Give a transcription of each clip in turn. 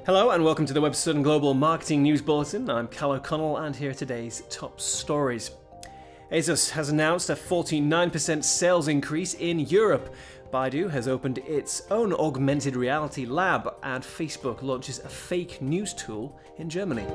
Hello and welcome to the Webster Global Marketing News Bulletin. I'm Cal O'Connell and here are today's top stories. ASOS has announced a 49% sales increase in Europe. Baidu has opened its own Augmented Reality Lab and Facebook launches a fake news tool in Germany.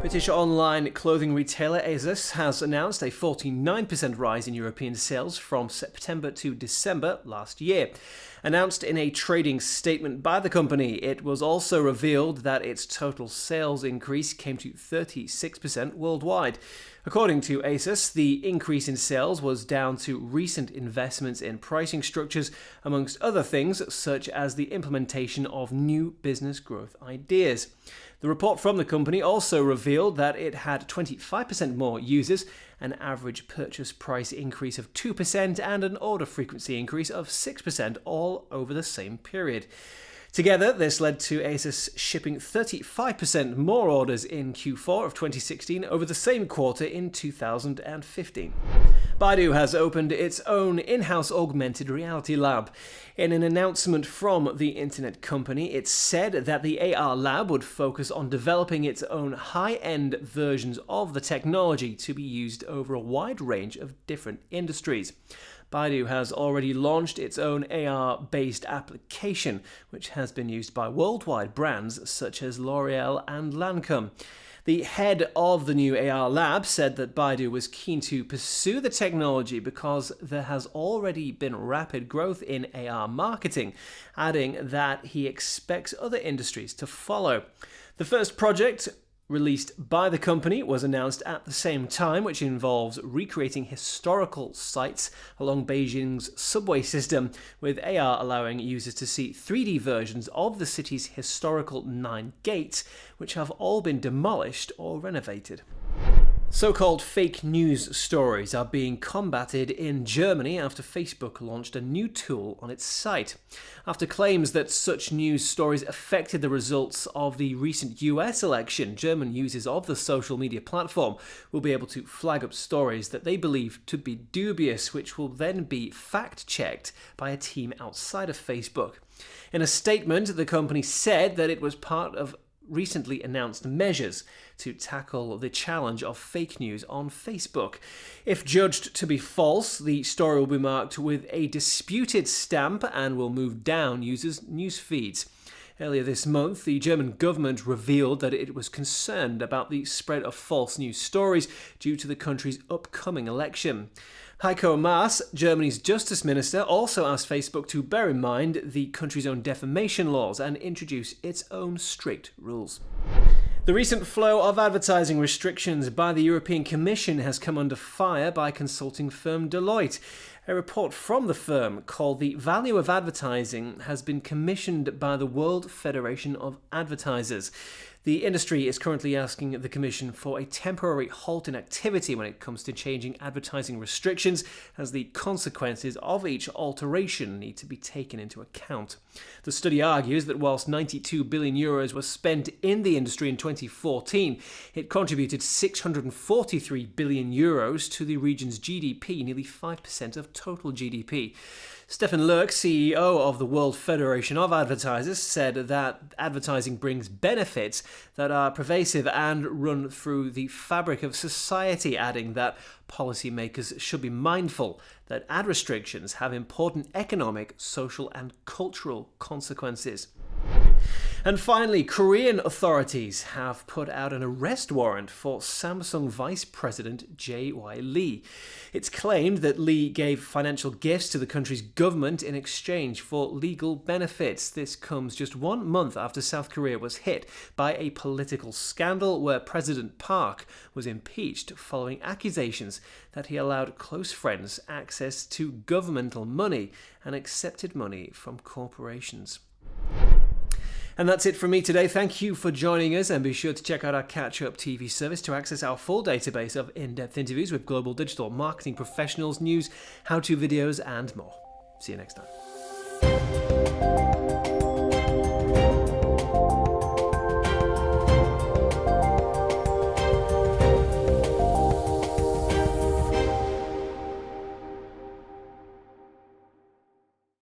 British online clothing retailer ASOS has announced a 49% rise in European sales from September to December last year. Announced in a trading statement by the company, it was also revealed that its total sales increase came to 36% worldwide. According to ASOS, the increase in sales was down to recent investments in pricing structures, amongst other things, such as the implementation of new business growth ideas. The report from the company also revealed that it had 25% more users, an average purchase price increase of 2%, and an order frequency increase of 6%, all over the same period. Together, this led to ASOS shipping 35% more orders in Q4 of 2016 over the same quarter in 2015. Baidu has opened its own in-house augmented reality lab. In an announcement from the internet company, it said that the AR lab would focus on developing its own high-end versions of the technology to be used over a wide range of different industries. Baidu has already launched its own AR-based application, which has been used by worldwide brands such as L'Oreal and Lancome. The head of the new AR lab said that Baidu was keen to pursue the technology because there has already been rapid growth in AR marketing, adding that he expects other industries to follow. The first project released by the company was announced at the same time, which involves recreating historical sites along Beijing's subway system, with AR allowing users to see 3D versions of the city's historical 9 gates, which have all been demolished or renovated. So-called fake news stories are being combated in Germany after Facebook launched a new tool on its site. After claims that such news stories affected the results of the recent US election, German users of the social media platform will be able to flag up stories that they believe to be dubious, which will then be fact-checked by a team outside of Facebook. In a statement, the company said that it was part of recently announced measures to tackle the challenge of fake news on Facebook. If judged to be false, the story will be marked with a disputed stamp and will move down users' news feeds. Earlier this month, the German government revealed that it was concerned about the spread of false news stories due to the country's upcoming election. Heiko Maas, Germany's justice minister, also asked Facebook to bear in mind the country's own defamation laws and introduce its own strict rules. The recent flow of advertising restrictions by the European Commission has come under fire by consulting firm Deloitte. A report from the firm called The Value of Advertising has been commissioned by the World Federation of Advertisers. The industry is currently asking the Commission for a temporary halt in activity when it comes to changing advertising restrictions, as the consequences of each alteration need to be taken into account. The study argues that whilst €92 billion were spent in the industry in 2014, it contributed €643 billion to the region's GDP, nearly 5% of total GDP. Stefan Lurk, CEO of the World Federation of Advertisers, said that advertising brings benefits that are pervasive and run through the fabric of society, adding that policymakers should be mindful that ad restrictions have important economic, social, and cultural consequences. And finally, Korean authorities have put out an arrest warrant for Samsung Vice President J.Y. Lee. It's claimed that Lee gave financial gifts to the country's government in exchange for legal benefits. This comes just 1 month after South Korea was hit by a political scandal where President Park was impeached following accusations that he allowed close friends access to governmental money and accepted money from corporations. And that's it from me today. Thank you for joining us, and be sure to check out our Catch-Up TV service to access our full database of in-depth interviews with global digital marketing professionals, news, how-to videos, and more. See you next time.